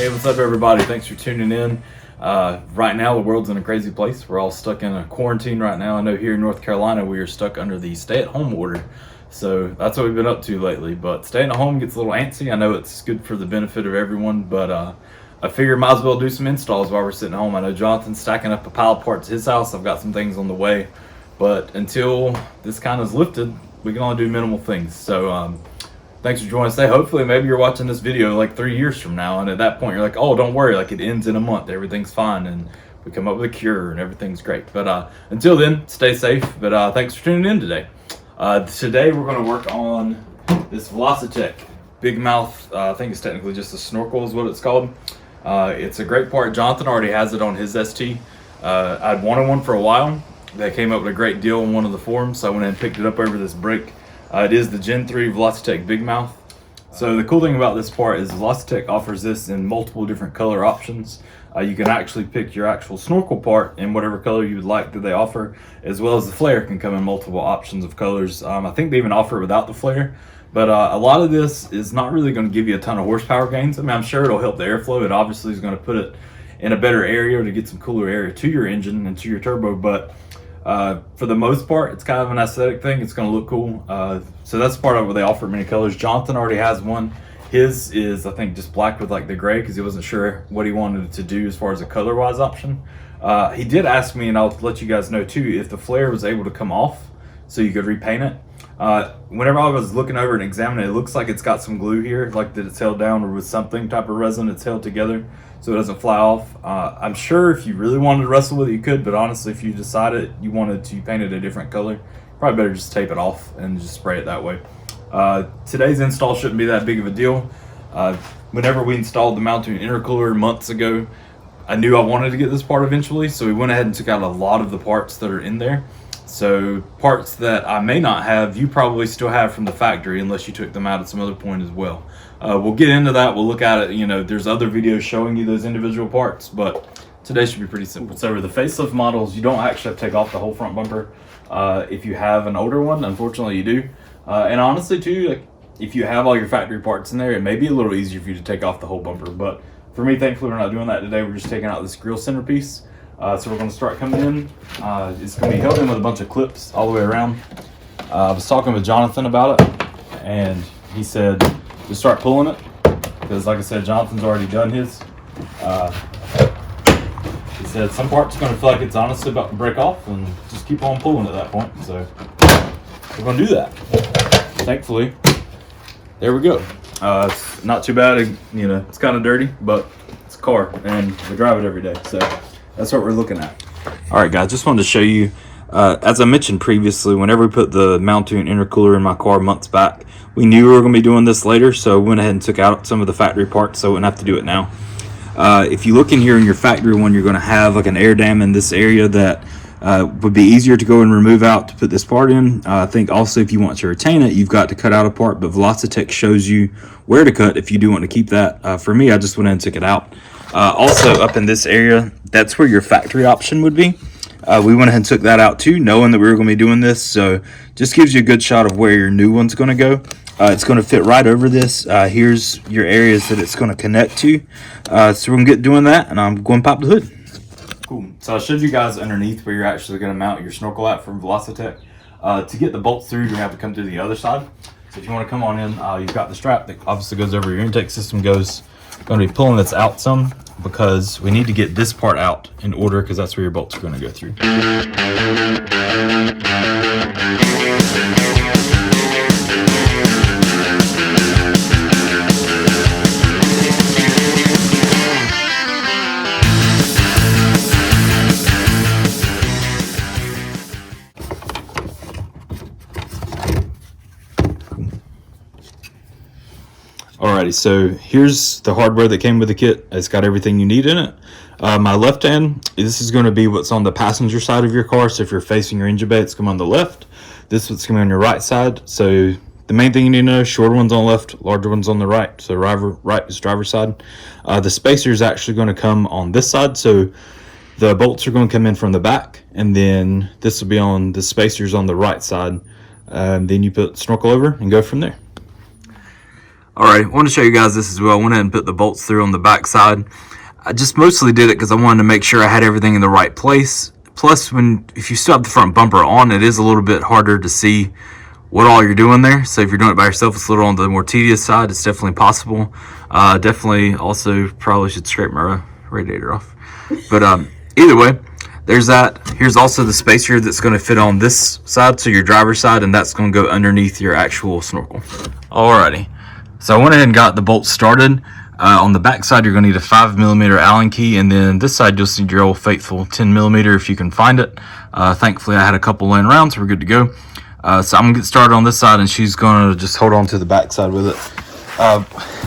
Hey, what's up everybody? Thanks for tuning in. Right now the world's in a crazy place. We're all stuck in a quarantine right now. I know here in North Carolina we are stuck under the stay-at-home order. So that's what we've been up to lately. But staying at home gets a little antsy. I know it's good for the benefit of everyone, but I figured might as well do some installs while we're sitting at home. I know Jonathan's stacking up a pile of parts at his house. I've got some things on the way. But until this kind of is lifted, we can only do minimal things. So thanks for joining us today. Hopefully, maybe you're watching this video like 3 years from now, and at that point, you're like, oh, don't worry, like it ends in a month, everything's fine, and we come up with a cure, and everything's great. But until then, stay safe. But thanks for tuning in today. Today, we're going to work on this Velossa Big Mouth. I think it's technically just a Snorkel is what it's called. It's a great part. Jonathan already has it on his ST. I'd wanted one for a while. They came up with a great deal on one of the forums, so I went and picked it up over this break. It is the Gen 3 Velossa Big Mouth. So the cool thing about this part is Velossa offers this in multiple different color options. You can actually pick your actual snorkel part in whatever color you would like that they offer, as well as the flare can come in multiple options of colors. I think they even offer it without the flare, but a lot of this is not really going to give you a ton of horsepower gains. I mean, I'm sure it'll help the airflow. It obviously is going to put it in a better area to get some cooler air to your engine and to your turbo, but for the most part, it's kind of an aesthetic thing. It's going to look cool. So that's part of where they offer many colors. Jonathan already has one. His is, I think, just black with like the gray because he wasn't sure what he wanted to do as far as a color-wise option. He did ask me, and I'll let you guys know too, if the flare was able to come off so you could repaint it. Whenever I was looking over and examining it, it looks like it's got some glue here, like that it's held down or with something type of resin it's held together so it doesn't fly off. I'm sure if you really wanted to wrestle with it, you could, but honestly, if you decided you wanted to paint it a different color, probably better just tape it off and just spray it that way. Today's install shouldn't be that big of a deal. Whenever we installed the mounting intercooler months ago, I knew I wanted to get this part eventually, so we went ahead and took out a lot of the parts that are in there. So parts that I may not have, you probably still have from the factory unless you took them out at some other point as well. We'll get into that. We'll look at it. You know, there's other videos showing you those individual parts, but today should be pretty simple. So with the facelift models, you don't actually have to take off the whole front bumper. If you have an older one, unfortunately you do. And honestly too, like if you have all your factory parts in there, it may be a little easier for you to take off the whole bumper. But for me, thankfully, we're not doing that today. We're just taking out this grill centerpiece. So we're going to start coming in. It's going to be held in with a bunch of clips all the way around. I was talking with Jonathan about it, and he said to start pulling it because, like I said, Jonathan's already done his. He said some parts are going to feel like it's honestly about to break off, and just keep on pulling at that point. So we're going to do that. Thankfully, there we go. It's not too bad. You know, it's kind of dirty, but it's a car, and we drive it every day. So that's what we're looking at. All right, guys, just wanted to show you, as I mentioned previously, whenever we put the mounting intercooler in my car months back, we knew we were going to be doing this later, so we went ahead and took out some of the factory parts so we wouldn't have to do it now. If you look in here in your factory one, you're going to have like an air dam in this area that would be easier to go and remove out to put this part in. I think also if you want to retain it, you've got to cut out a part, but Velossa shows you where to cut if you do want to keep that. For me, I just went ahead and took it out. Also up in this area, that's where your factory option would be. We went ahead and took that out too, knowing that we were going to be doing this. So just gives you a good shot of where your new one's going to go. It's going to fit right over this. Here's your areas that it's going to connect to. So we're going to get doing that, and I'm going to pop the hood. Cool. So I showed you guys underneath where you're actually going to mount your snorkel at from Velossa. To get the bolts through, you're going to have to come through the other side. So if you want to come on in, you've got the strap that obviously goes over your intake system. Going to be pulling this out some because we need to get this part out in order because that's where your bolts are going to go through. Alrighty, so here's the hardware that came with the kit. It's got everything you need in it. My left hand, this is going to be what's on the passenger side of your car. So if you're facing your engine bay, it's coming on the left. This is what's coming on your right side. So the main thing you need to know, shorter one's on the left, larger one's on the right. So right is driver's side. The spacer is actually going to come on this side. So the bolts are going to come in from the back, and then this will be on the spacers on the right side. Then you put snorkel over and go from there. Alright, I want to show you guys this as well. I went ahead and put the bolts through on the back side. I just mostly did it because I wanted to make sure I had everything in the right place. Plus, if you still have the front bumper on, it is a little bit harder to see what all you're doing there. So if you're doing it by yourself, it's a little on the more tedious side. It's definitely possible. Definitely also probably should scrape my radiator off. But either way, there's that. Here's also the spacer that's going to fit on this side, so your driver's side, and that's going to go underneath your actual snorkel. Alrighty. So I went ahead and got the bolts started. On the back side, you're going to need a 5mm Allen key, and then this side you'll need your old faithful 10mm if you can find it. Thankfully, I had a couple laying around, so we're good to go. So I'm going to get started on this side, and she's going to just hold on to the back side with it.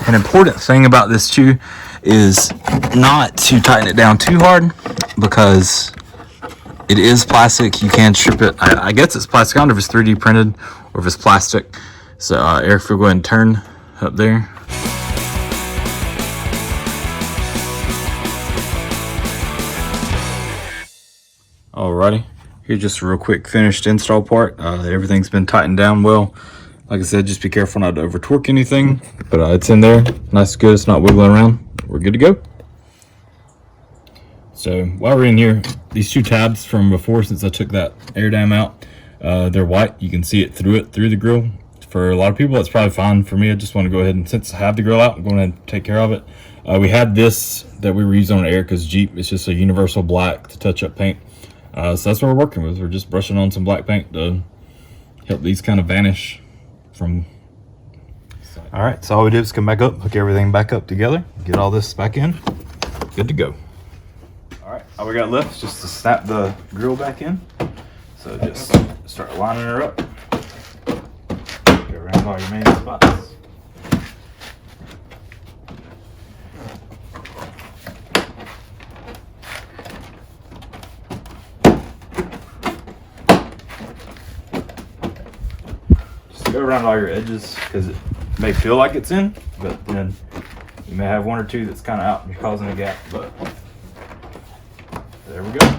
An important thing about this too is not to tighten it down too hard, because it is plastic. You can strip it. I guess it's plastic. I don't know if it's 3D printed or if it's plastic. So Eric, if we go ahead and turn up there. Alrighty, here's just a real quick finished install part. Everything's been tightened down well. Like I said, just be careful not to over torque anything, but it's in there, nice and good. It's not wiggling around. We're good to go. So while we're in here, these two tabs from before, since I took that air dam out, they're white. You can see it through the grill. For a lot of people, that's probably fine. For me, I just want to go ahead and, since I have the grill out, I'm going to take care of it. We had this that we were using on air because Jeep, it's just a universal black to touch up paint. So that's what we're working with. We're just brushing on some black paint to help these kind of vanish from. All right, so all we did was come back up, hook everything back up together, get all this back in, good to go. All right, all we got left is just to snap the grill back in. So just start lining her up. Go around all your main spots. Just go around all your edges, because it may feel like it's in, but then you may have one or two that's kind of out and you're causing a gap, but there we go.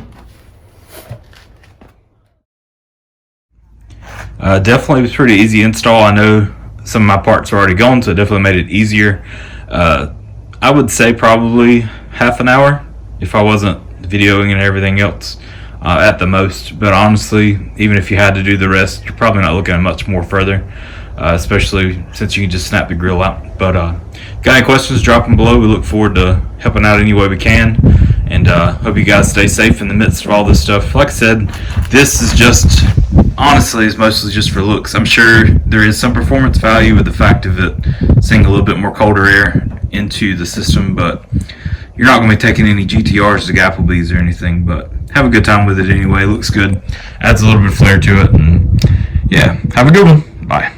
Definitely was pretty easy install. I know some of my parts are already gone, so it definitely made it easier. I would say probably half an hour if I wasn't videoing and everything else at the most. But honestly, even if you had to do the rest, you're probably not looking at much more further, especially since you can just snap the grill out. But got any questions, drop them below. We look forward to helping out any way we can. And hope you guys stay safe in the midst of all this stuff. Like I said, this is just, honestly, it's mostly just for looks. I'm sure there is some performance value with the fact of it seeing a little bit more colder air into the system, but you're not going to be taking any GTRs to Applebee's or anything, but have a good time with it anyway. It looks good. Adds a little bit of flair to it. And yeah, have a good one. Bye.